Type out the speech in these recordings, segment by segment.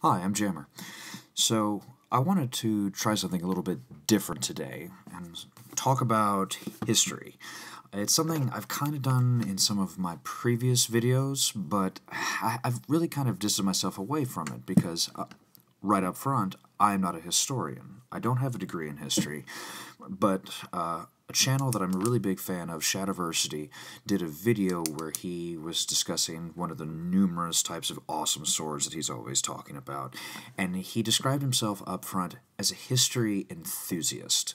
Hi, I'm Jammer. So, I wanted to try something a little bit different today and talk about history. It's something I've kind of done in some of my previous videos, but I've really kind of distanced myself away from it because, right up front, I'm not a historian. I don't have a degree in history, but a channel that I'm a really big fan of, Shadiversity, did a video where he was discussing one of the numerous types of awesome swords that he's always talking about, and he described himself up front as a history enthusiast.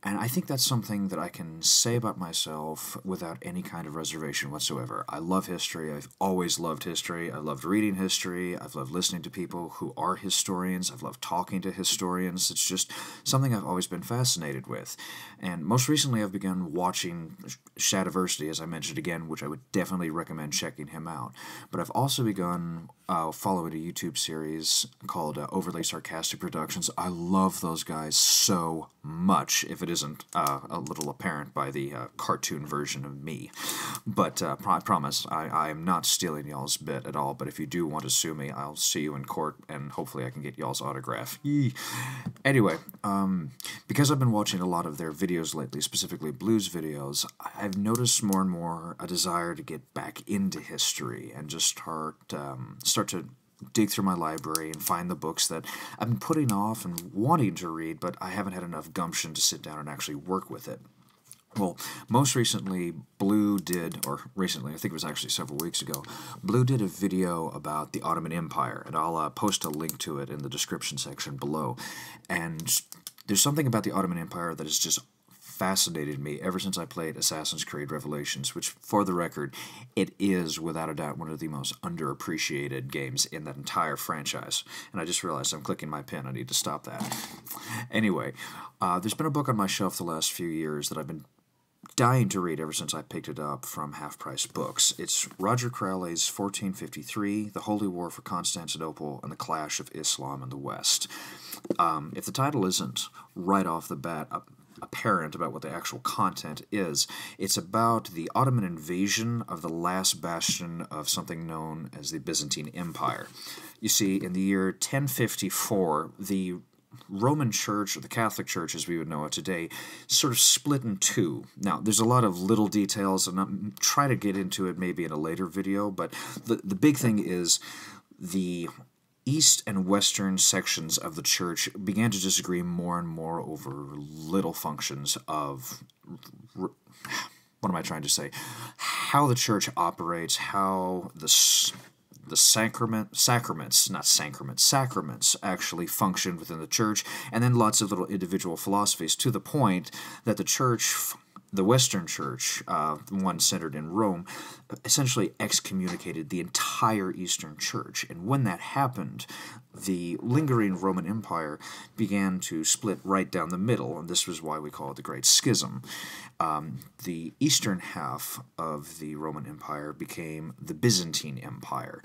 And I think that's something that I can say about myself without any kind of reservation whatsoever. I love history. I've always loved history. I loved reading history. I've loved listening to people who are historians. I've loved talking to historians. It's just something I've always been fascinated with. And most recently I've begun watching Shadiversity, as I mentioned again, which I would definitely recommend checking him out. But I've also begun following a YouTube series called Overly Sarcastic Productions. I love those guys so much, if it isn't a little apparent by the cartoon version of me. But I promise, I am not stealing y'all's bit at all, but if you do want to sue me, I'll see you in court, and hopefully I can get y'all's autograph. Yee. Anyway, because I've been watching a lot of their videos lately, specifically blues videos, I've noticed more and more a desire to get back into history and just start to dig through my library and find the books that I've been putting off and wanting to read, but I haven't had enough gumption to sit down and actually work with it. Well, most recently, Blue did, or recently, I think it was actually several weeks ago, Blue did a video about the Ottoman Empire, and I'll post a link to it in the description section below. And there's something about the Ottoman Empire that has just fascinated me ever since I played Assassin's Creed Revelations, which, for the record, it is, without a doubt, one of the most underappreciated games in that entire franchise. And I just realized I'm clicking my pen. I need to stop that. Anyway, there's been a book on my shelf the last few years that I've been dying to read ever since I picked it up from Half Price Books. It's Roger Crowley's 1453, The Holy War for Constantinople, and the Clash of Islam in the West. If the title isn't right off the bat apparent about what the actual content is, it's about the Ottoman invasion of the last bastion of something known as the Byzantine Empire. You see, in the year 1054, the Roman Church, or the Catholic Church as we would know it today, sort of split in two. Now, there's a lot of little details, and I'll try to get into it maybe in a later video, but the big thing is the east and western sections of the church began to disagree more and more over little functions of, what am I trying to say, how the church operates, how the sacraments actually function within the church, and then lots of little individual philosophies, to the point that the church, the Western Church, the one centered in Rome, essentially excommunicated the entire Eastern Church. And when that happened, the lingering Roman Empire began to split right down the middle, and this was why we call it the Great Schism. The eastern half of the Roman Empire became the Byzantine Empire.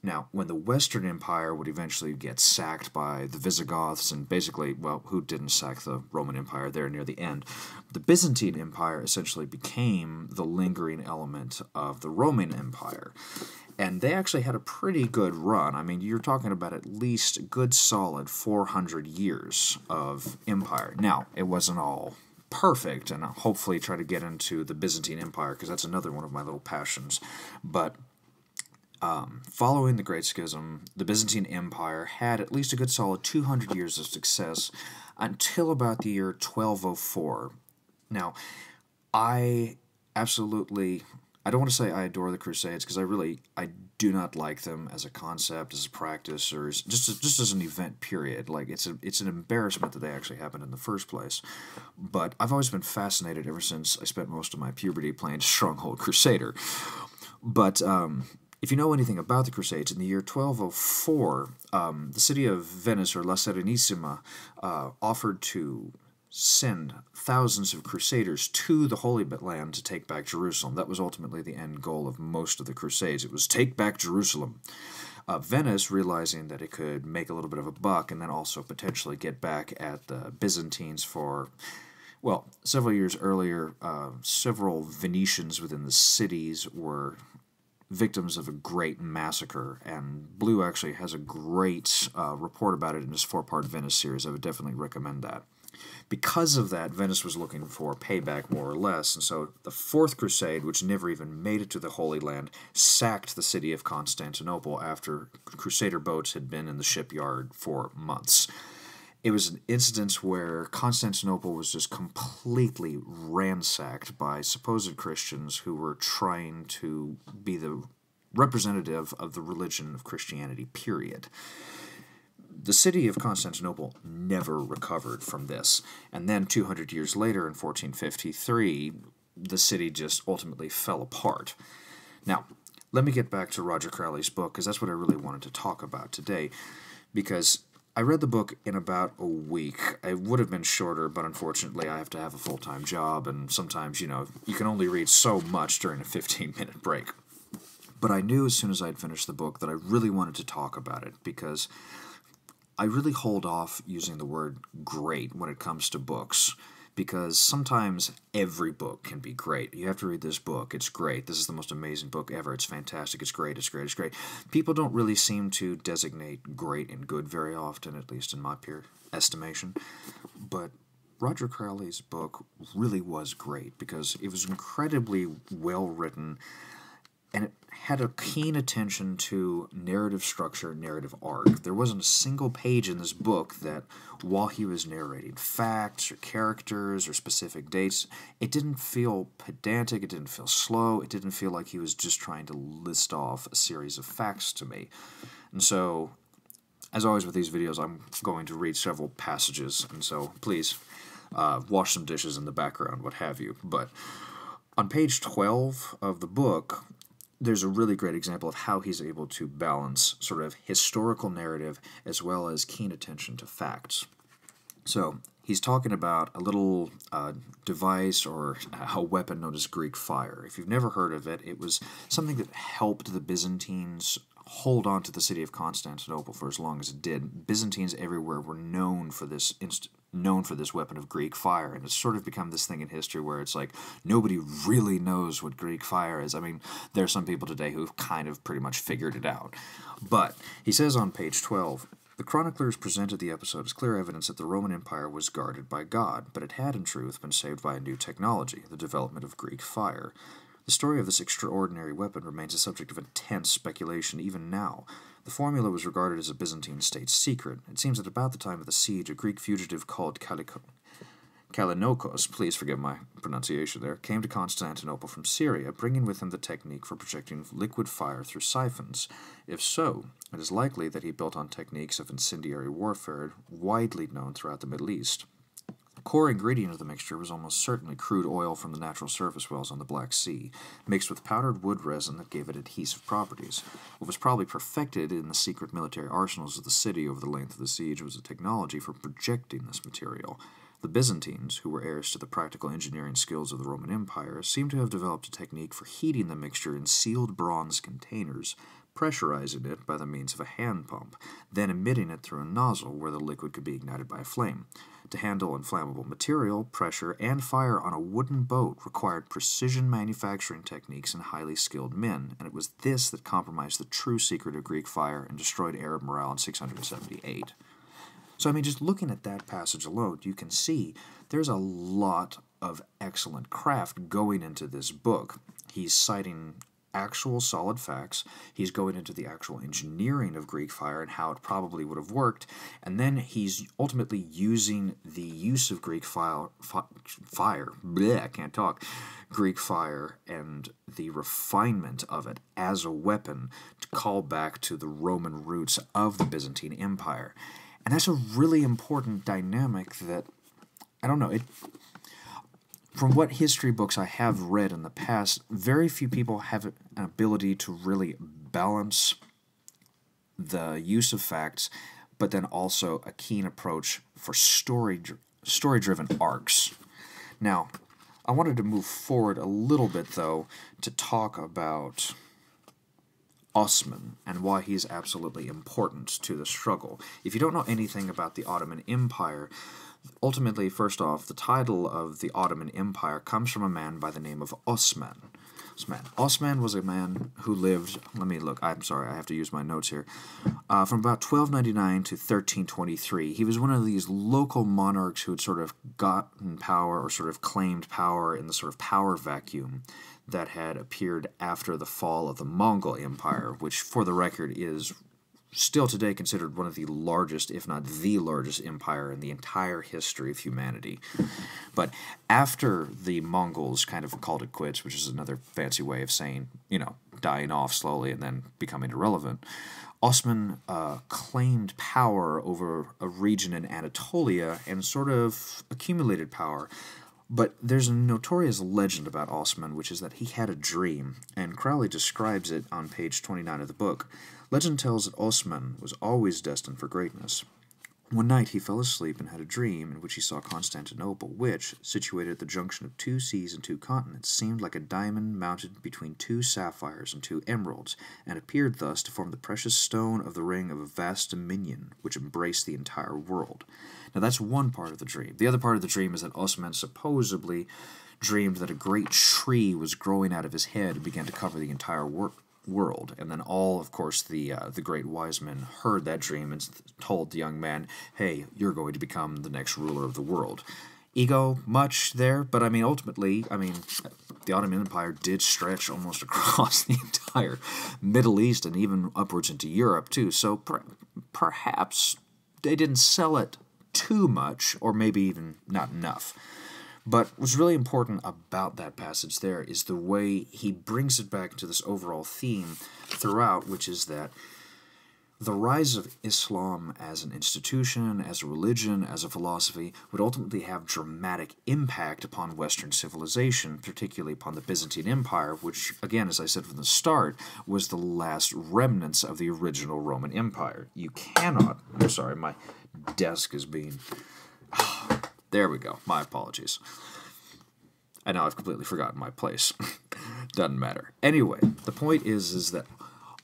Now, when the Western Empire would eventually get sacked by the Visigoths, and basically, well, who didn't sack the Roman Empire there near the end, the Byzantine Empire essentially became the lingering element of the Roman Empire. And they actually had a pretty good run. I mean, you're talking about at least a good solid 400 years of empire. Now, it wasn't all perfect, and I'll hopefully try to get into the Byzantine Empire, because that's another one of my little passions. But following the Great Schism, the Byzantine Empire had at least a good solid 200 years of success until about the year 1204. Now, I don't want to say I adore the Crusades, because I do not like them as a concept, as a practice, or just as an event, period. Like, it's an embarrassment that they actually happened in the first place. But I've always been fascinated ever since I spent most of my puberty playing Stronghold Crusader. But if you know anything about the Crusades, in the year 1204, the city of Venice, or La Serenissima, offered to send thousands of crusaders to the Holy Land to take back Jerusalem. That was ultimately the end goal of most of the Crusades. It was take back Jerusalem. Venice, realizing that it could make a little bit of a buck and then also potentially get back at the Byzantines for, well, several years earlier, several Venetians within the cities were victims of a great massacre, and Blue actually has a great report about it in his 4-part Venice series. I would definitely recommend that. Because of that, Venice was looking for payback, more or less, and so the Fourth Crusade, which never even made it to the Holy Land, sacked the city of Constantinople after Crusader boats had been in the shipyard for months. It was an incident where Constantinople was just completely ransacked by supposed Christians who were trying to be the representative of the religion of Christianity, period. The city of Constantinople never recovered from this, and then 200 years later, in 1453, the city just ultimately fell apart. Now, let me get back to Roger Crowley's book, because that's what I really wanted to talk about today, because I read the book in about a week. It would have been shorter, but unfortunately I have to have a full-time job, and sometimes, you can only read so much during a 15-minute break. But I knew as soon as I'd finished the book that I really wanted to talk about it, because I really hold off using the word great when it comes to books, because sometimes every book can be great. You have to read this book. It's great. This is the most amazing book ever. It's fantastic. It's great. It's great. It's great. People don't really seem to designate great and good very often, at least in my pure estimation. But Roger Crowley's book really was great because it was incredibly well written, and it had a keen attention to narrative structure, narrative arc. There wasn't a single page in this book that, while he was narrating facts or characters or specific dates, it didn't feel pedantic, it didn't feel slow, it didn't feel like he was just trying to list off a series of facts to me. And so, as always with these videos, I'm going to read several passages, and so please wash some dishes in the background, what have you. But on page 12 of the book, there's a really great example of how he's able to balance sort of historical narrative as well as keen attention to facts. So he's talking about a little device or a weapon known as Greek fire. If you've never heard of it, it was something that helped the Byzantines hold on to the city of Constantinople for as long as it did. Byzantines everywhere were known for this weapon of Greek fire, and it's sort of become this thing in history where it's like nobody really knows what Greek fire is. I mean, there are some people today who've kind of pretty much figured it out. But he says on page 12, the chroniclers presented the episode as clear evidence that the Roman Empire was guarded by God, but it had in truth been saved by a new technology, the development of Greek fire. The story of this extraordinary weapon remains a subject of intense speculation even now. The formula was regarded as a Byzantine state secret. It seems that about the time of the siege, a Greek fugitive called Kalinokos, please forgive my pronunciation there, came to Constantinople from Syria, bringing with him the technique for projecting liquid fire through siphons. If so, it is likely that he built on techniques of incendiary warfare widely known throughout the Middle East. The core ingredient of the mixture was almost certainly crude oil from the natural surface wells on the Black Sea, mixed with powdered wood resin that gave it adhesive properties. What was probably perfected in the secret military arsenals of the city over the length of the siege was a technology for projecting this material. The Byzantines, who were heirs to the practical engineering skills of the Roman Empire, seem to have developed a technique for heating the mixture in sealed bronze containers, pressurizing it by the means of a hand pump, then emitting it through a nozzle where the liquid could be ignited by a flame. To handle inflammable material, pressure, and fire on a wooden boat required precision manufacturing techniques and highly skilled men, and it was this that compromised the true secret of Greek fire and destroyed Arab morale in 678. So, I mean, just looking at that passage alone, you can see there's a lot of excellent craft going into this book. He's citing actual solid facts, he's going into the actual engineering of Greek fire and how it probably would have worked, and then he's ultimately using the use of Greek Greek fire and the refinement of it as a weapon to call back to the Roman roots of the Byzantine Empire. And that's a really important dynamic that, I don't know, from what history books I have read in the past, very few people have an ability to really balance the use of facts, but then also a keen approach for story-driven arcs. Now, I wanted to move forward a little bit, though, to talk about Osman and why he's absolutely important to the struggle. If you don't know anything about the Ottoman Empire, ultimately, first off, the title of the Ottoman Empire comes from a man by the name of Osman. Osman was a man who lived, let me look, I'm sorry, I have to use my notes here, from about 1299 to 1323. He was one of these local monarchs who had sort of gotten power or sort of claimed power in the sort of power vacuum that had appeared after the fall of the Mongol Empire, which, for the record, is still today considered one of the largest, if not the largest, empire in the entire history of humanity. But after the Mongols kind of called it quits, which is another fancy way of saying, dying off slowly and then becoming irrelevant, Osman claimed power over a region in Anatolia and sort of accumulated power. But there's a notorious legend about Osman, which is that he had a dream, and Crowley describes it on page 29 of the book. Legend tells that Osman was always destined for greatness. One night he fell asleep and had a dream in which he saw Constantinople, which, situated at the junction of 2 seas and 2 continents, seemed like a diamond mounted between 2 sapphires and 2 emeralds, and appeared thus to form the precious stone of the ring of a vast dominion which embraced the entire world. Now that's one part of the dream. The other part of the dream is that Osman supposedly dreamed that a great tree was growing out of his head and began to cover the entire world. And then all, of course, the great wise men heard that dream and told the young man, hey, you're going to become the next ruler of the world. Ego much there, but ultimately, the Ottoman Empire did stretch almost across the entire Middle East and even upwards into Europe, too. So perhaps they didn't sell it too much, or maybe even not enough. But what's really important about that passage there is the way he brings it back to this overall theme throughout, which is that the rise of Islam as an institution, as a religion, as a philosophy, would ultimately have dramatic impact upon Western civilization, particularly upon the Byzantine Empire, which, again, as I said from the start, was the last remnants of the original Roman Empire. You cannot... I'm sorry, my desk is being... There we go. My apologies. And now I've completely forgotten my place. Doesn't matter. Anyway, the point is that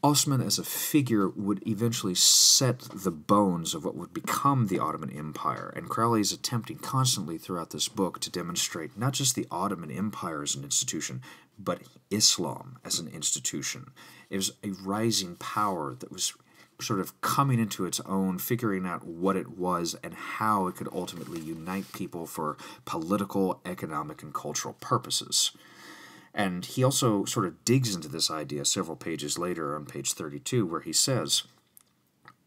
Osman as a figure would eventually set the bones of what would become the Ottoman Empire, and Crowley is attempting constantly throughout this book to demonstrate not just the Ottoman Empire as an institution, but Islam as an institution. It was a rising power that was sort of coming into its own, figuring out what it was and how it could ultimately unite people for political, economic, and cultural purposes. And he also sort of digs into this idea several pages later on page 32, where he says,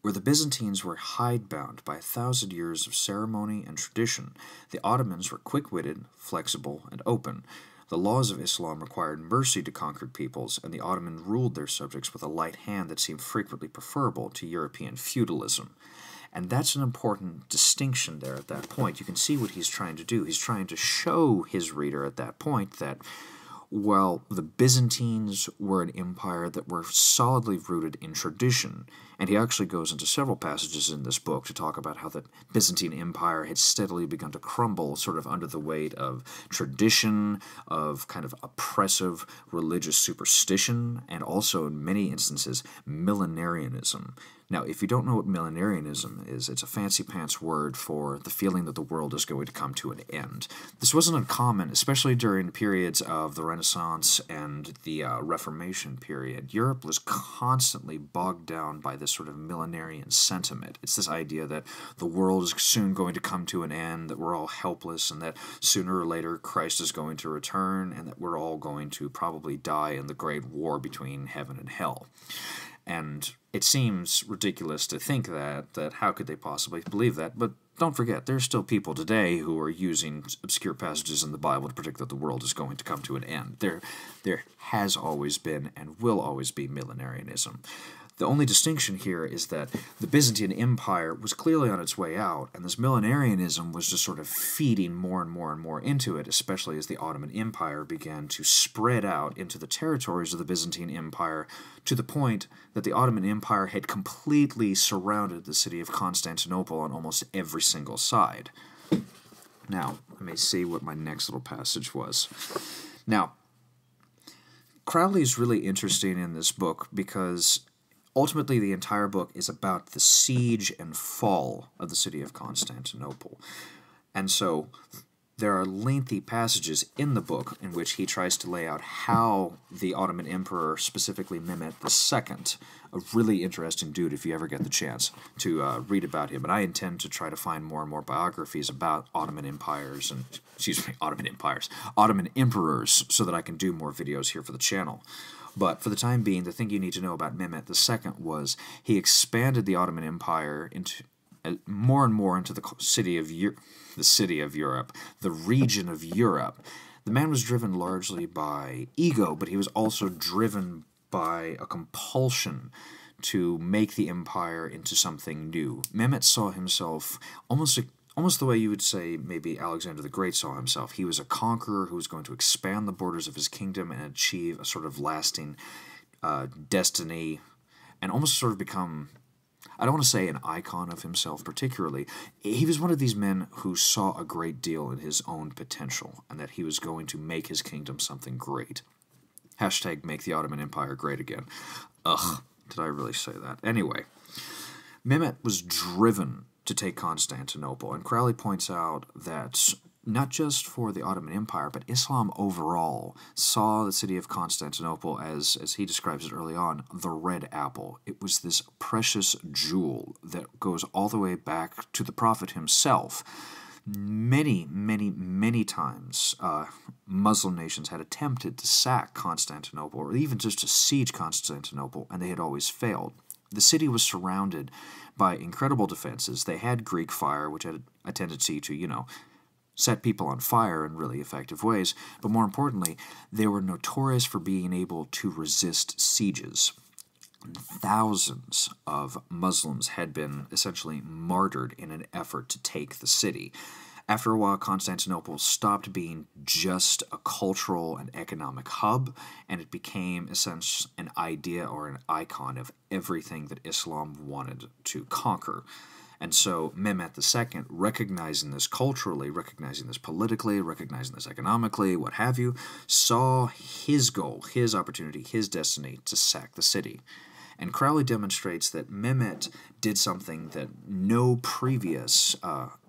where the Byzantines were hidebound by 1,000 years of ceremony and tradition, the Ottomans were quick-witted, flexible, and open. The laws of Islam required mercy to conquered peoples, and the Ottoman ruled their subjects with a light hand that seemed frequently preferable to European feudalism. And that's an important distinction there at that point. You can see what he's trying to do. He's trying to show his reader at that point that, while the Byzantines were an empire that were solidly rooted in tradition, and he actually goes into several passages in this book to talk about how the Byzantine Empire had steadily begun to crumble sort of under the weight of tradition, of kind of oppressive religious superstition, and also in many instances millenarianism. Now, if you don't know what millenarianism is, it's a fancy-pants word for the feeling that the world is going to come to an end. This wasn't uncommon, especially during periods of the Renaissance and the Reformation period. Europe was constantly bogged down by this sort of millenarian sentiment. It's this idea that the world is soon going to come to an end, that we're all helpless, and that sooner or later Christ is going to return, and that we're all going to probably die in the great war between heaven and hell. And it seems ridiculous to think that how could they possibly believe that? But don't forget, there's still people today who are using obscure passages in the Bible to predict that the world is going to come to an end. There has always been and will always be millenarianism. The only distinction here is that the Byzantine Empire was clearly on its way out, and this millenarianism was just sort of feeding more and more and more into it, especially as the Ottoman Empire began to spread out into the territories of the Byzantine Empire, to the point that the Ottoman Empire had completely surrounded the city of Constantinople on almost every single side. Now, let me see what my next little passage was. Now, Crowley is really interesting in this book because ultimately, the entire book is about the siege and fall of the city of Constantinople. And so, There are lengthy passages in the book in which he tries to lay out how the Ottoman Emperor, specifically Mehmet II, a really interesting dude if you ever get the chance to read about him. And I intend to try to find more and more biographies about Ottoman emperors, Ottoman emperors, so that I can do more videos here for the channel. But for the time being, the thing you need to know about Mehmet II was he expanded the Ottoman Empire into more and more into the city of Europe, the region of Europe. The man was driven largely by ego, but he was also driven by a compulsion to make the empire into something new. Mehmet saw himself almost the way you would say maybe Alexander the Great saw himself. He was a conqueror who was going to expand the borders of his kingdom and achieve a sort of lasting destiny, and almost sort of become, I don't want to say an icon of himself particularly. He was one of these men who saw a great deal in his own potential, and that he was going to make his kingdom something great. Hashtag make the Ottoman Empire great again. Ugh, did I really say that? Anyway, Mehmet was driven to take Constantinople, and Crowley points out that not just for the Ottoman Empire, but Islam overall saw the city of Constantinople as he describes it early on, the red apple. It was this precious jewel that goes all the way back to the Prophet himself. Many, many, many times Muslim nations had attempted to sack Constantinople, or even just to siege Constantinople, and they had always failed. The city was surrounded by incredible defenses. They had Greek fire, which had a tendency to, set people on fire in really effective ways, but more importantly, they were notorious for being able to resist sieges. Thousands of Muslims had been essentially martyred in an effort to take the city. After a while, Constantinople stopped being just a cultural and economic hub, and it became essentially an idea or an icon of everything that Islam wanted to conquer. And so Mehmet II, recognizing this culturally, recognizing this politically, recognizing this economically, what have you, saw his goal, his opportunity, his destiny to sack the city. And Crowley demonstrates that Mehmet did something that no previous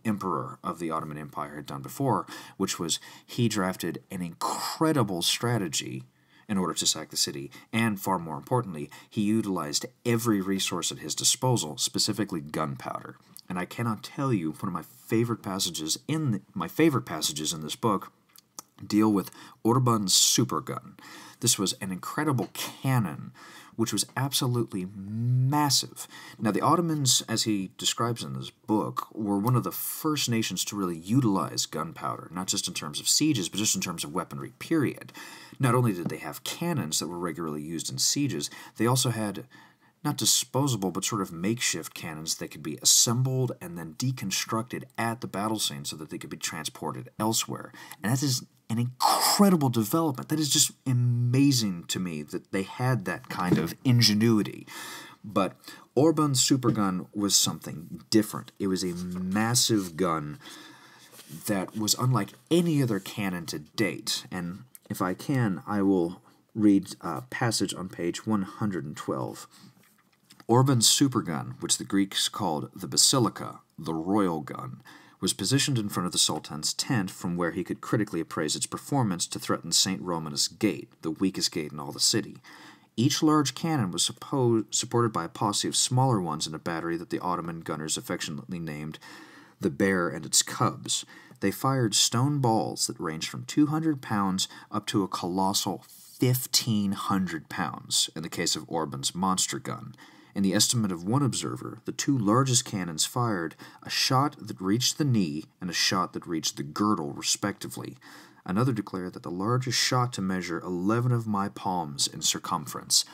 emperor of the Ottoman Empire had done before, which was he drafted an incredible strategy in order to sack the city, and far more importantly, he utilized every resource at his disposal, specifically gunpowder. And I cannot tell you, one of my favorite passages in this book deal with Orban's supergun. This was an incredible cannon, which was absolutely massive. Now, the Ottomans, as he describes in this book, were one of the first nations to really utilize gunpowder, not just in terms of sieges, but just in terms of weaponry, period. Not only did they have cannons that were regularly used in sieges, they also had not disposable, but sort of makeshift cannons that could be assembled and then deconstructed at the battle scene so that they could be transported elsewhere. And that is an incredible development. That is just amazing to me that they had that kind of ingenuity. But Orban's supergun was something different. It was a massive gun that was unlike any other cannon to date. And if I can, I will read a passage on page 112. Orban's supergun, which the Greeks called the basilica, the royal gun, was positioned in front of the Sultan's tent from where he could critically appraise its performance to threaten St. Romanus Gate, the weakest gate in all the city. Each large cannon was supported by a posse of smaller ones in a battery that the Ottoman gunners affectionately named the Bear and its Cubs. They fired stone balls that ranged from 200 pounds up to a colossal 1,500 pounds in the case of Orban's monster gun. In the estimate of one observer, the two largest cannons fired a shot that reached the knee and a shot that reached the girdle, respectively. Another declared that the largest shot to measure 11 of my palms in circumference.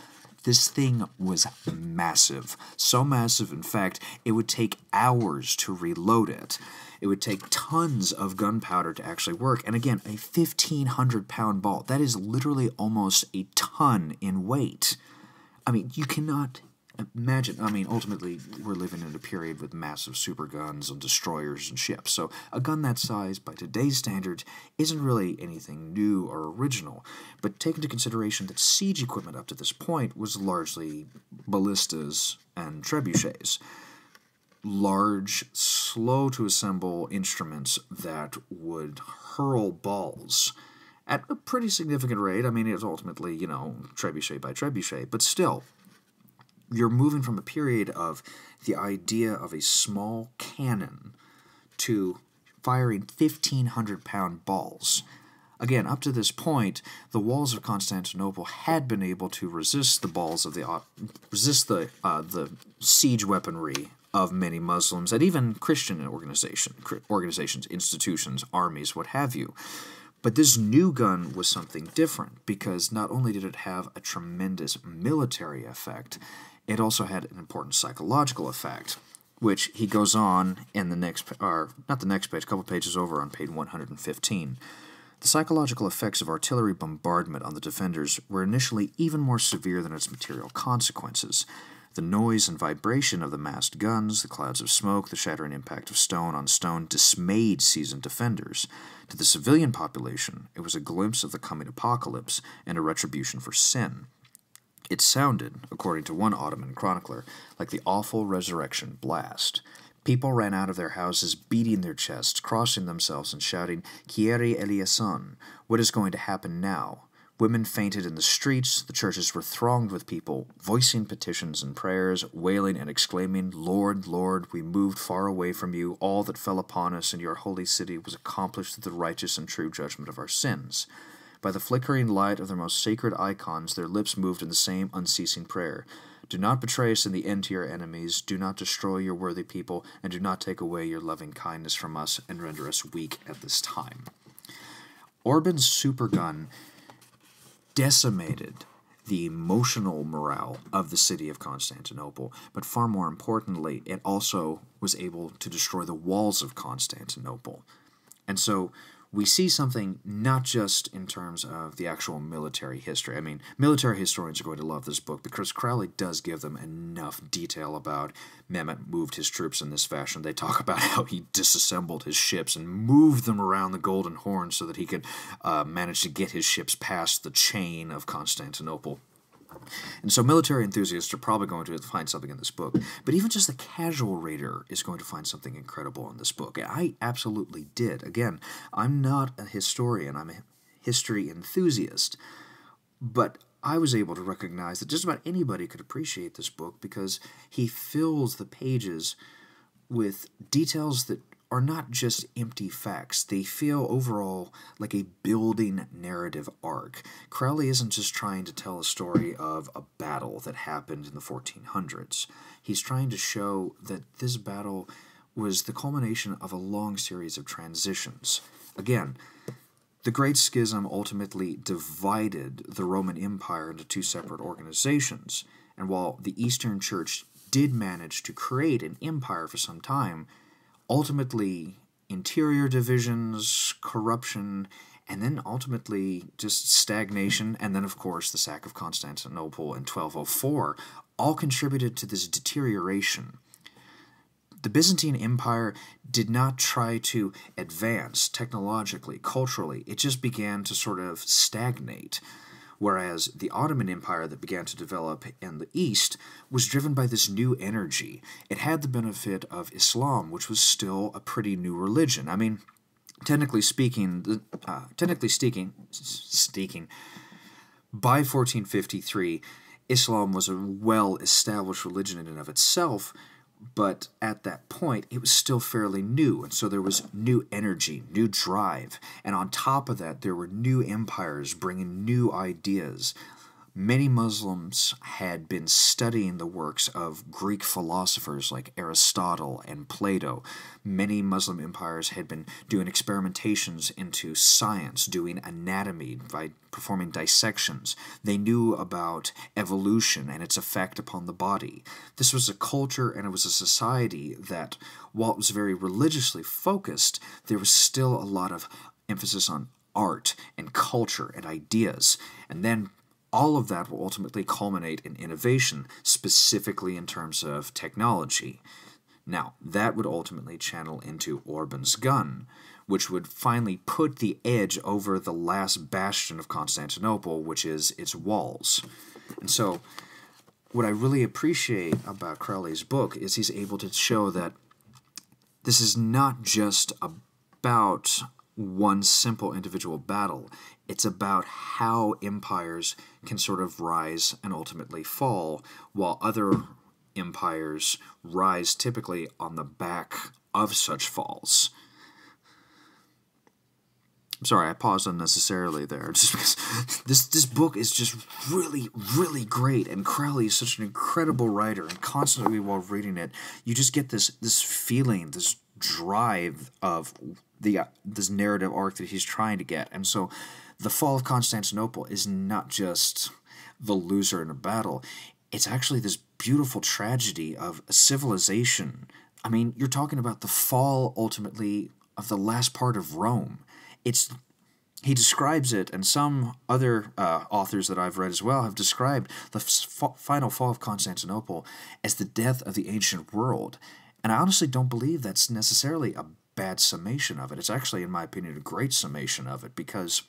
This thing was massive. So massive, in fact, it would take hours to reload it. It would take tons of gunpowder to actually work. And again, a 1,500-pound ball. That is literally almost a ton in weight. I mean, you cannot imagine. I mean, ultimately, we're living in a period with massive superguns and destroyers and ships. So a gun that size, by today's standards, isn't really anything new or original. But take into consideration that siege equipment up to this point was largely ballistas and trebuchets. large, slow-to-assemble instruments that would hurl balls at a pretty significant rate. I mean, it was ultimately, trebuchet by trebuchet, but still, you're moving from a period of the idea of a small cannon to firing 1,500-pound balls. Again, up to this point, the walls of Constantinople had been able to resist the siege weaponry of many Muslims and even Christian organizations, institutions, armies, what have you. But this new gun was something different, because not only did it have a tremendous military effect, it also had an important psychological effect, which he goes on in the next, or not the next page, a couple pages over on page 115. The psychological effects of artillery bombardment on the defenders were initially even more severe than its material consequences. The noise and vibration of the massed guns, the clouds of smoke, the shattering impact of stone on stone dismayed seasoned defenders. To the civilian population, it was a glimpse of the coming apocalypse and a retribution for sin. It sounded, according to one Ottoman chronicler, like the awful resurrection blast. People ran out of their houses, beating their chests, crossing themselves and shouting, "Kyrie eleison," what is going to happen now? Women fainted in the streets, the churches were thronged with people, voicing petitions and prayers, wailing and exclaiming, "Lord, Lord, we moved far away from you. All that fell upon us in your holy city was accomplished through the righteous and true judgment of our sins." By the flickering light of their most sacred icons, their lips moved in the same unceasing prayer. "Do not betray us in the end to your enemies, do not destroy your worthy people, and do not take away your loving kindness from us and render us weak at this time." Orban's supergun decimated the emotional morale of the city of Constantinople, but far more importantly, it also was able to destroy the walls of Constantinople. And so we see something not just in terms of the actual military history. I mean, military historians are going to love this book because Crowley does give them enough detail about Mehmet moved his troops in this fashion. They talk about how he disassembled his ships and moved them around the Golden Horn so that he could manage to get his ships past the chain of Constantinople. And so military enthusiasts are probably going to find something in this book, but even just the casual reader is going to find something incredible in this book. And I absolutely did. Again, I'm not a historian, I'm a history enthusiast, but I was able to recognize that just about anybody could appreciate this book because he fills the pages with details that are not just empty facts. They feel overall like a building narrative arc. Crowley isn't just trying to tell a story of a battle that happened in the 1400s. He's trying to show that this battle was the culmination of a long series of transitions. Again, the Great Schism ultimately divided the Roman Empire into two separate organizations, and while the Eastern Church did manage to create an empire for some time, ultimately interior divisions, corruption, and then ultimately just stagnation, and then of course the sack of Constantinople in 1204, all contributed to this deterioration. The Byzantine Empire did not try to advance technologically, culturally, it just began to sort of stagnate. Whereas the Ottoman Empire that began to develop in the East was driven by this new energy. It had the benefit of Islam, which was still a pretty new religion. I mean, technically speaking, by 1453, Islam was a well-established religion in and of itself, but at that point, it was still fairly new, and so there was new energy, new drive, and on top of that, there were new empires bringing new ideas. Many Muslims had been studying the works of Greek philosophers like Aristotle and Plato. Many Muslim empires had been doing experimentations into science, doing anatomy, by performing dissections. They knew about evolution and its effect upon the body. This was a culture and it was a society that, while it was very religiously focused, there was still a lot of emphasis on art and culture and ideas. And then all of that will ultimately culminate in innovation, specifically in terms of technology. Now, that would ultimately channel into Orban's gun, which would finally put the edge over the last bastion of Constantinople, which is its walls. And so, what I really appreciate about Crowley's book is he's able to show that this is not just about one simple individual battle. It's about how empires can sort of rise and ultimately fall, while other empires rise typically on the back of such falls. I'm sorry, I paused unnecessarily there, just because this book is just really, really great, and Crowley is such an incredible writer, and constantly while reading it, you just get this feeling, this drive of this narrative arc that he's trying to get. And so the fall of Constantinople is not just the loser in a battle, it's actually this beautiful tragedy of a civilization. I mean, you're talking about the fall, ultimately, of the last part of Rome. He describes it, and some other authors that I've read as well have described the final fall of Constantinople as the death of the ancient world. And I honestly don't believe that's necessarily a bad summation of it. It's actually, in my opinion, a great summation of it, because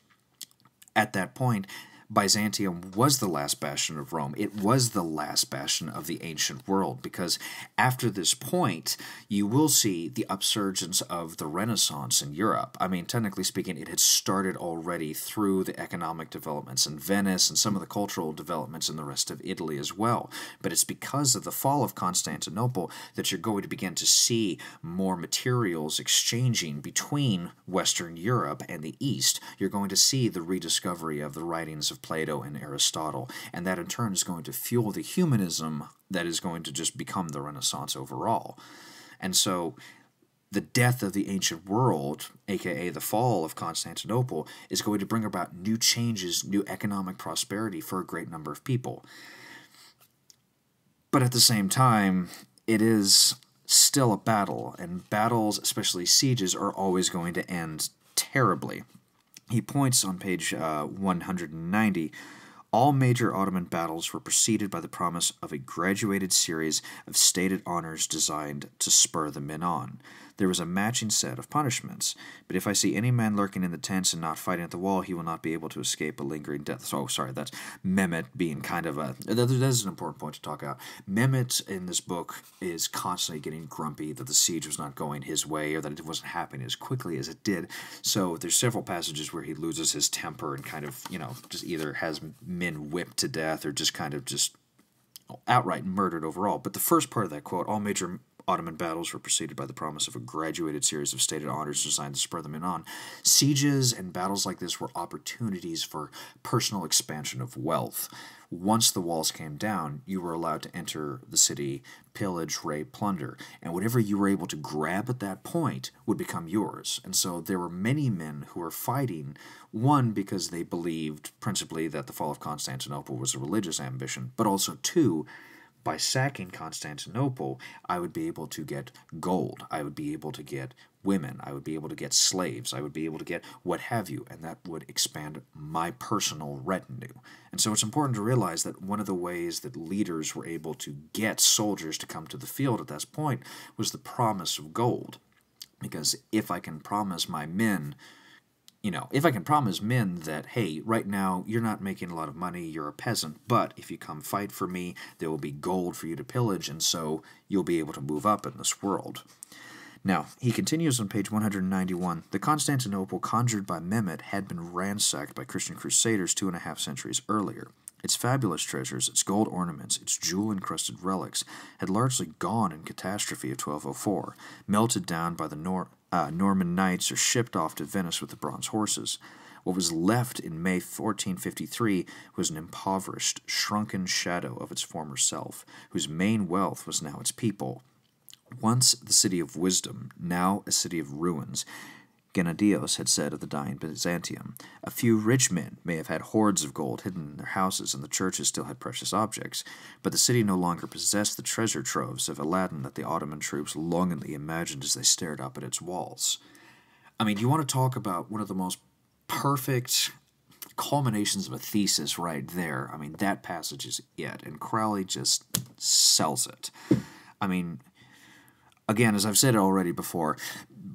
at that point, Byzantium was the last bastion of Rome. It was the last bastion of the ancient world, because after this point, you will see the upsurgence of the Renaissance in Europe. I mean, technically speaking, it had started already through the economic developments in Venice and some of the cultural developments in the rest of Italy as well. But it's because of the fall of Constantinople that you're going to begin to see more materials exchanging between Western Europe and the East. You're going to see the rediscovery of the writings of Plato and Aristotle, and that in turn is going to fuel the humanism that is going to just become the Renaissance overall. And so the death of the ancient world, aka the fall of Constantinople, is going to bring about new changes, new economic prosperity for a great number of people. But at the same time, it is still a battle, and battles, especially sieges, are always going to end terribly. He points on page 190, all major Ottoman battles were preceded by the promise of a graduated series of stated honors designed to spur the men on. There was a matching set of punishments, but if I see any man lurking in the tents and not fighting at the wall, he will not be able to escape a lingering death. So, sorry, that's Mehmet being kind of a... That is an important point to talk about. Mehmet in this book is constantly getting grumpy that the siege was not going his way, or that it wasn't happening as quickly as it did. So there's several passages where he loses his temper and kind of, just either has men whipped to death or just kind of just outright murdered overall. But the first part of that quote, all major Ottoman battles were preceded by the promise of a graduated series of stated honors designed to spur the men on. Sieges and battles like this were opportunities for personal expansion of wealth. Once the walls came down, you were allowed to enter the city, pillage, rape, plunder, and whatever you were able to grab at that point would become yours. And so there were many men who were fighting, one, because they believed principally that the fall of Constantinople was a religious ambition, but also two, by sacking Constantinople, I would be able to get gold, I would be able to get women, I would be able to get slaves, I would be able to get what have you, and that would expand my personal retinue. And so it's important to realize that one of the ways that leaders were able to get soldiers to come to the field at that point was the promise of gold. Because if I can promise my men, if I can promise men that, hey, right now you're not making a lot of money, you're a peasant, but if you come fight for me, there will be gold for you to pillage, and so you'll be able to move up in this world. Now, he continues on page 191, the Constantinople conjured by Mehmet had been ransacked by Christian crusaders 2.5 centuries earlier. Its fabulous treasures, its gold ornaments, its jewel-encrusted relics had largely gone in catastrophe of 1204, melted down by the Norman knights or shipped off to Venice with the bronze horses. What was left in May 1453 was an impoverished, shrunken shadow of its former self, whose main wealth was now its people. Once the city of wisdom, now a city of ruins, Gennadios had said of the dying Byzantium. A few rich men may have had hoards of gold hidden in their houses, and the churches still had precious objects, but the city no longer possessed the treasure troves of Aladdin that the Ottoman troops longingly imagined as they stared up at its walls. I mean, you want to talk about one of the most perfect culminations of a thesis right there. I mean, that passage is it, and Crowley just sells it. I mean, again, as I've said already before,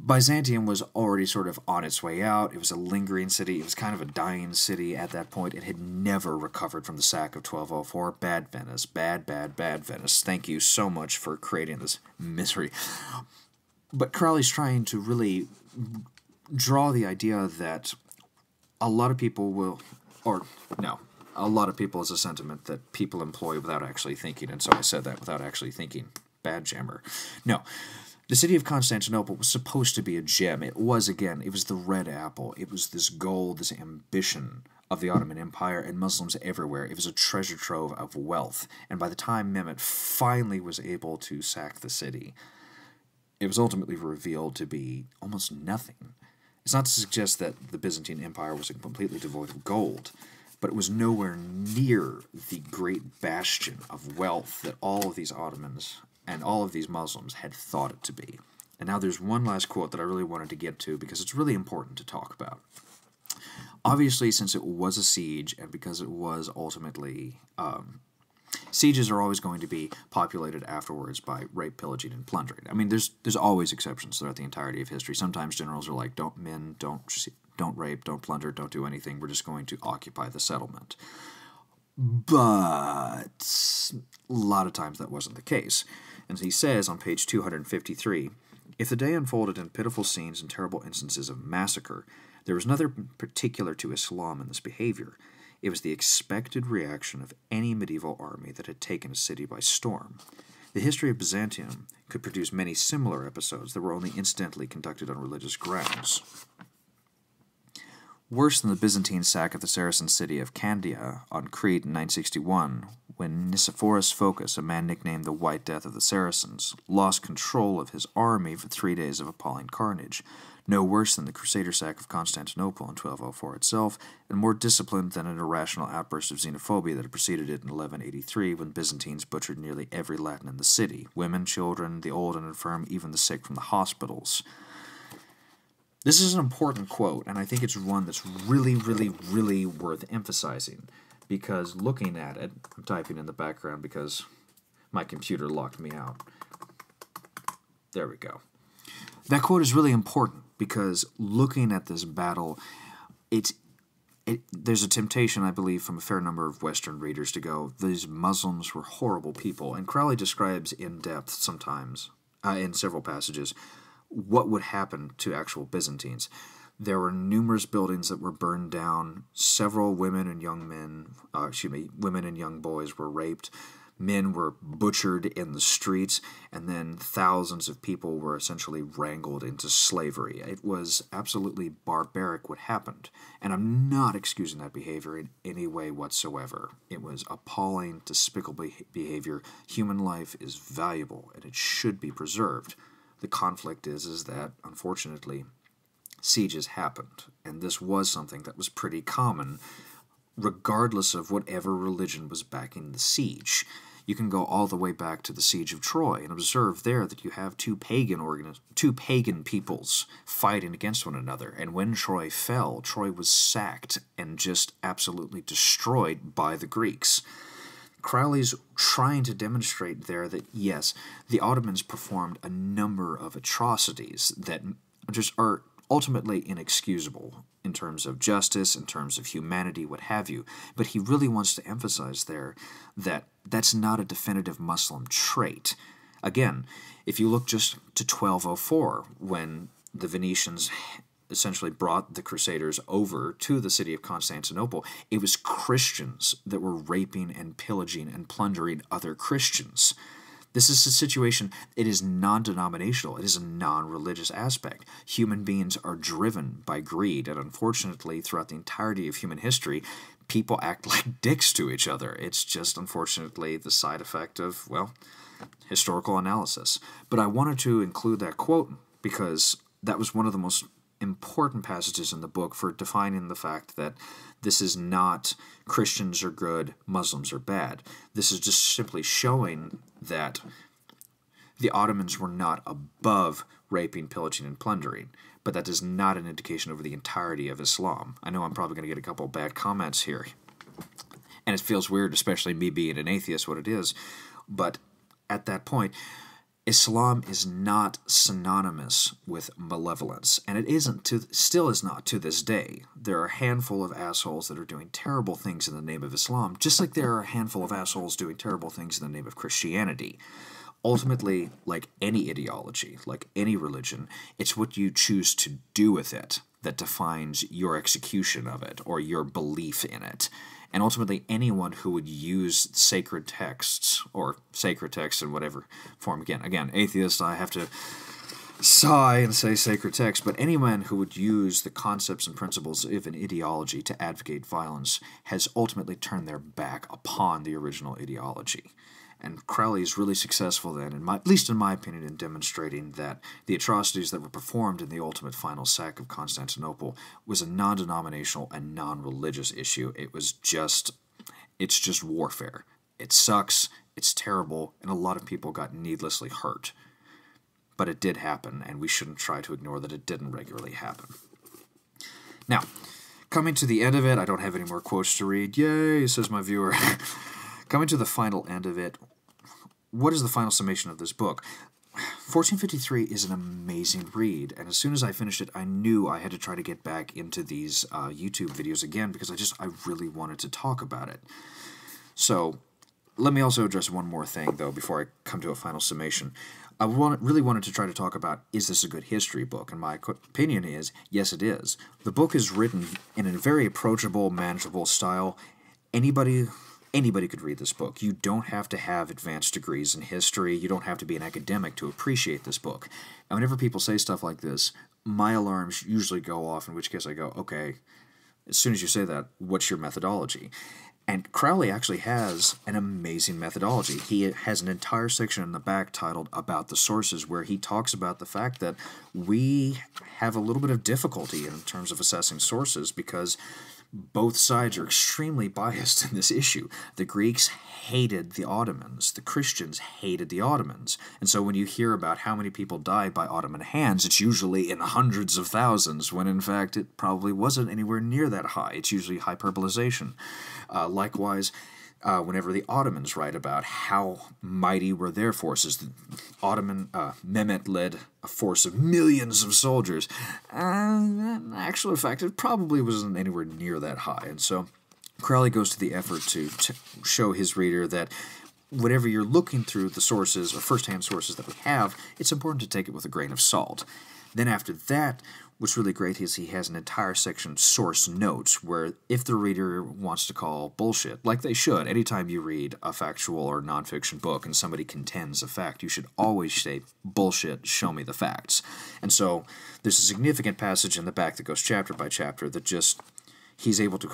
Byzantium was already sort of on its way out. It was a lingering city. It was kind of a dying city at that point. It had never recovered from the sack of 1204. Bad Venice. Bad, bad, bad Venice. Thank you so much for creating this misery. But Crowley's trying to really draw the idea that a lot of people will, or no, a lot of people is a sentiment that people employ without actually thinking, and so I said that without actually thinking. Bad jammer. No. The city of Constantinople was supposed to be a gem. It was, again, it was the red apple. It was this goal, this ambition of the Ottoman Empire and Muslims everywhere. It was a treasure trove of wealth. And by the time Mehmet finally was able to sack the city, it was ultimately revealed to be almost nothing. It's not to suggest that the Byzantine Empire was completely devoid of gold, but it was nowhere near the great bastion of wealth that all of these Ottomans and all of these Muslims had thought it to be. And now there's one last quote that I really wanted to get to because it's really important to talk about. Obviously, since it was a siege and because it was ultimately... sieges are always going to be populated afterwards by rape, pillaging, and plundering. I mean, there's always exceptions throughout the entirety of history. Sometimes generals are like, don't rape, don't plunder, don't do anything. We're just going to occupy the settlement. But a lot of times that wasn't the case. And he says on page 253, if the day unfolded in pitiful scenes and terrible instances of massacre, there was nothing particular to Islam in this behavior. It was the expected reaction of any medieval army that had taken a city by storm. The history of Byzantium could produce many similar episodes that were only incidentally conducted on religious grounds. Worse than the Byzantine sack of the Saracen city of Candia on Crete in 961, when Nicephorus Phocas, a man nicknamed the White Death of the Saracens, lost control of his army for 3 days of appalling carnage. No worse than the Crusader sack of Constantinople in 1204 itself, and more disciplined than an irrational outburst of xenophobia that had preceded it in 1183 when Byzantines butchered nearly every Latin in the city, women, children, the old and infirm, even the sick from the hospitals. This is an important quote, and I think it's one that's really, really, really worth emphasizing, because looking at it, I'm typing in the background because my computer locked me out. There we go. That quote is really important because looking at this battle, there's a temptation, I believe, from a fair number of Western readers to go, these Muslims were horrible people. And Crowley describes in depth sometimes, in several passages, what would happen to actual Byzantines. There were numerous buildings that were burned down. Several women and young women and young boys were raped. Men were butchered in the streets, and then thousands of people were essentially wrangled into slavery. It was absolutely barbaric what happened, and I'm not excusing that behavior in any way whatsoever. It was appalling, despicable behavior. Human life is valuable, and it should be preserved. The conflict is that, unfortunately, sieges happened, and this was something that was pretty common, regardless of whatever religion was backing the siege. You can go all the way back to the Siege of Troy and observe there that you have two pagan peoples fighting against one another, and when Troy fell, Troy was sacked and just absolutely destroyed by the Greeks. Crowley's trying to demonstrate there that, yes, the Ottomans performed a number of atrocities that just are ultimately inexcusable in terms of justice, in terms of humanity, what have you. But he really wants to emphasize there that that's not a definitive Muslim trait. Again, if you look just to 1204, when the Venetians essentially brought the Crusaders over to the city of Constantinople, it was Christians that were raping and pillaging and plundering other Christians. This is a situation, it is non-denominational, it is a non-religious aspect. Human beings are driven by greed, and unfortunately, throughout the entirety of human history, people act like dicks to each other. It's just, unfortunately, the side effect of, well, historical analysis. But I wanted to include that quote because that was one of the most important passages in the book for defining the fact that this is not Christians are good, Muslims are bad. This is just simply showing that the Ottomans were not above raping, pillaging, and plundering, but that is not an indication over the entirety of Islam. I know I'm probably going to get a couple of bad comments here, and it feels weird, especially me being an atheist, what it is, but at that point, Islam is not synonymous with malevolence, and it still is not to this day. There are a handful of assholes that are doing terrible things in the name of Islam, just like there are a handful of assholes doing terrible things in the name of Christianity. Ultimately, like any ideology, like any religion, it's what you choose to do with it that defines your execution of it or your belief in it. And ultimately, anyone who would use sacred texts, or sacred texts in whatever form, again, atheist, I have to sigh and say sacred text, but anyone who would use the concepts and principles of an ideology to advocate violence has ultimately turned their back upon the original ideology. And Crowley is really successful then, at least in my opinion, in demonstrating that the atrocities that were performed in the ultimate final sack of Constantinople was a non-denominational and non-religious issue. It's just warfare. It sucks, it's terrible, and a lot of people got needlessly hurt. But it did happen, and we shouldn't try to ignore that it didn't regularly happen. Now, coming to the end of it, I don't have any more quotes to read. Yay, says my viewer. Coming to the final end of it, what is the final summation of this book? 1453 is an amazing read, and as soon as I finished it, I knew I had to try to get back into these YouTube videos again because I really wanted to talk about it. So, let me also address one more thing, though, before I come to a final summation. I really wanted to try to talk about, is this a good history book? And my opinion is, yes, it is. The book is written in a very approachable, manageable style. Anybody could read this book. You don't have to have advanced degrees in history. You don't have to be an academic to appreciate this book. And whenever people say stuff like this, my alarms usually go off, in which case I go, okay, as soon as you say that, what's your methodology? And Crowley actually has an amazing methodology. He has an entire section in the back titled About the Sources, where he talks about the fact that we have a little bit of difficulty in terms of assessing sources because both sides are extremely biased in this issue. The Greeks hated the Ottomans. The Christians hated the Ottomans. And so when you hear about how many people died by Ottoman hands, it's usually in hundreds of thousands, when in fact it probably wasn't anywhere near that high. It's usually hyperbolization. Likewise, whenever the Ottomans write about how mighty were their forces, the Ottoman Mehmet led a force of millions of soldiers. In actual fact, it probably wasn't anywhere near that high. And so Crowley goes to the effort to show his reader that whenever you're looking through the sources, or first-hand sources that we have, it's important to take it with a grain of salt. Then after that, what's really great is he has an entire section, Source Notes, where if the reader wants to call bullshit, like they should, anytime you read a factual or nonfiction book and somebody contends a fact, you should always say, bullshit, show me the facts. And so there's a significant passage in the back that goes chapter by chapter that just, he's able to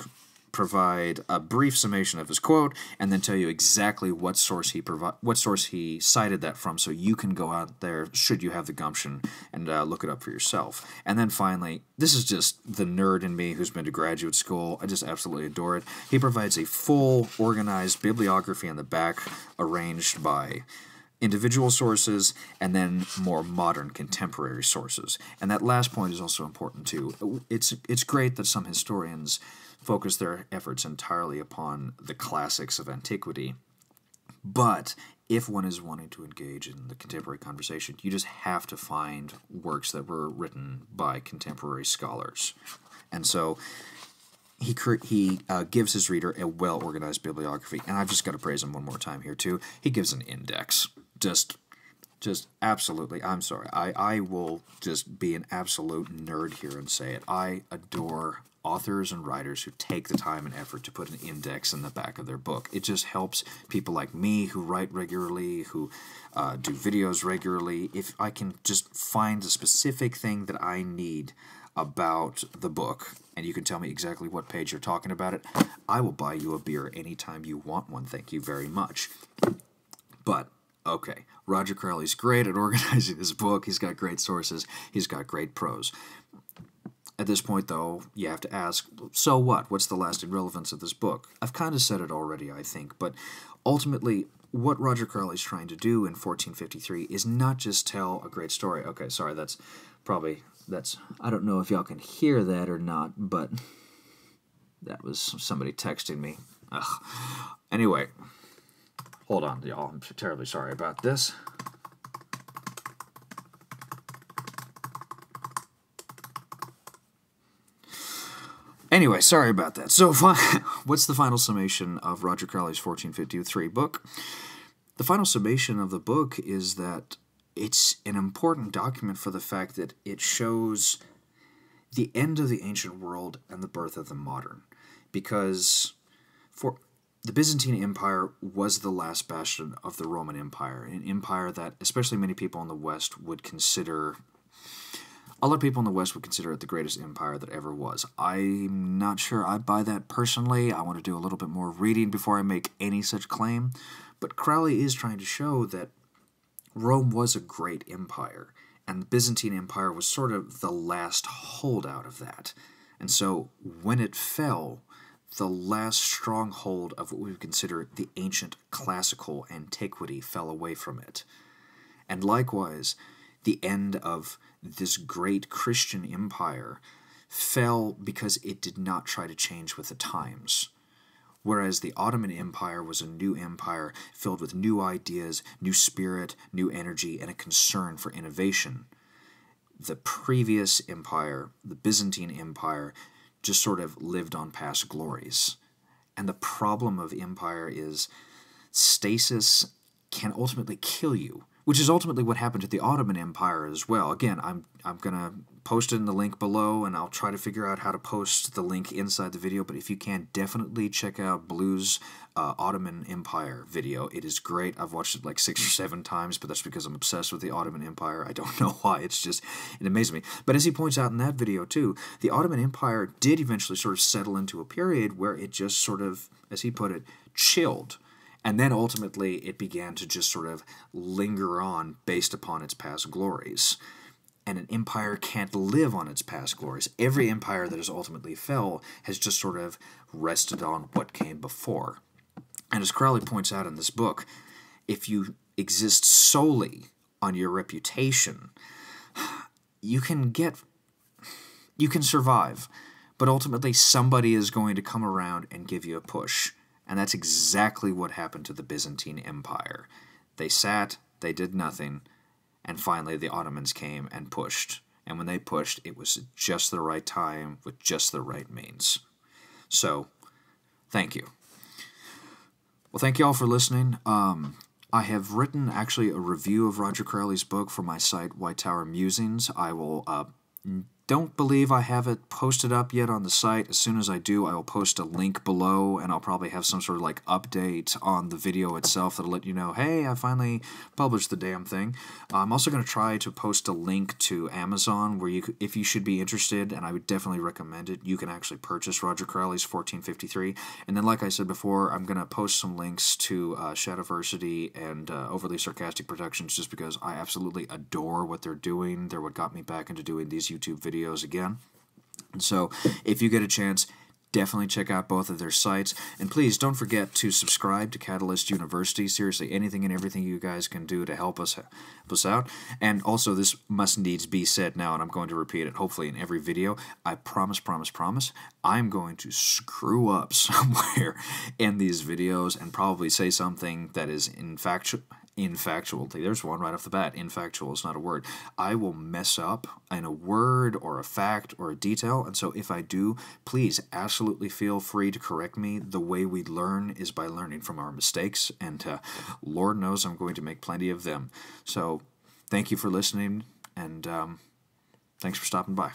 provide a brief summation of his quote and then tell you exactly what source he cited that from, so you can go out there, should you have the gumption, and look it up for yourself. And then finally, this is just the nerd in me who's been to graduate school. I just absolutely adore it. He provides a full, organized bibliography in the back, arranged by individual sources and then more modern contemporary sources. And that last point is also important too. It's great that some historians focus their efforts entirely upon the classics of antiquity, but if one is wanting to engage in the contemporary conversation, you just have to find works that were written by contemporary scholars. And so he gives his reader a well-organized bibliography, and I've just got to praise him one more time here too. He gives an index. Just absolutely, I'm sorry. I will just be an absolute nerd here and say it. I adore authors and writers who take the time and effort to put an index in the back of their book. It just helps people like me who write regularly, who do videos regularly. If I can just find the specific thing that I need about the book, and you can tell me exactly what page you're talking about it, I will buy you a beer anytime you want one. Thank you very much. But okay, Roger Crowley's great at organizing his book. He's got great sources. He's got great prose. At this point, though, you have to ask, so what? What's the lasting relevance of this book? I've kind of said it already, I think, but ultimately, what Roger Crowley's trying to do in 1453 is not just tell a great story. Okay, sorry, that's, I don't know if y'all can hear that or not, but that was somebody texting me. Ugh. Anyway, hold on, y'all. I'm terribly sorry about this. Anyway, sorry about that. So, what's the final summation of Roger Crowley's 1453 book? The final summation of the book is that it's an important document for the fact that it shows the end of the ancient world and the birth of the modern. Because the Byzantine Empire was the last bastion of the Roman Empire, an empire that especially many people in the West would consider... A lot of people in the West would consider it the greatest empire that ever was. I'm not sure I buy that personally. I want to do a little bit more reading before I make any such claim. But Crowley is trying to show that Rome was a great empire, and the Byzantine Empire was sort of the last holdout of that. And so, when it fell, the last stronghold of what we would consider the ancient classical antiquity fell away from it. And likewise, the end of this great Christian empire fell because it did not try to change with the times. Whereas the Ottoman Empire was a new empire filled with new ideas, new spirit, new energy, and a concern for innovation. The previous empire, the Byzantine Empire, just sort of lived on past glories. And the problem of empire is stasis can ultimately kill you, which is ultimately what happened to the Ottoman Empire as well. Again, I'm going to post it in the link below, and I'll try to figure out how to post the link inside the video, but if you can, definitely check out Blue's Ottoman Empire video. It is great. I've watched it like 6 or 7 times, but that's because I'm obsessed with the Ottoman Empire. I don't know why. It amazes me. But as he points out in that video too, the Ottoman Empire did eventually sort of settle into a period where it just sort of, as he put it, chilled. And then ultimately it began to just sort of linger on based upon its past glories. And an empire can't live on its past glories. Every empire that has ultimately fell has just sort of rested on what came before. And as Crowley points out in this book, if you exist solely on your reputation, you can survive, but ultimately somebody is going to come around and give you a push. And that's exactly what happened to the Byzantine Empire. They sat, they did nothing, and finally the Ottomans came and pushed. And when they pushed, it was just the right time with just the right means. So, thank you. Well, thank you all for listening. I have written actually a review of Roger Crowley's book for my site, White Tower Musings. I will don't believe I have it posted up yet on the site. As soon as I do, I will post a link below, and I'll probably have some sort of like update on the video itself that'll let you know, hey, I finally published the damn thing. I'm also going to try to post a link to Amazon where if you should be interested, and I would definitely recommend it, you can actually purchase Roger Crowley's 1453. And then, like I said before, I'm going to post some links to Shadiversity and Overly Sarcastic Productions just because I absolutely adore what they're doing. They're what got me back into doing these YouTube videos again. And so if you get a chance, definitely check out both of their sites. And please don't forget to subscribe to Catalyst University. Seriously, anything and everything you guys can do to help us out. And also, this must needs be said now, and I'm going to repeat it hopefully in every video. I promise, I'm going to screw up somewhere in these videos and probably say something that is infactual. There's one right off the bat. Infactual is not a word. I will mess up in a word or a fact or a detail, and so if I do, please absolutely feel free to correct me. The way we learn is by learning from our mistakes, and Lord knows I'm going to make plenty of them. So thank you for listening, and thanks for stopping by.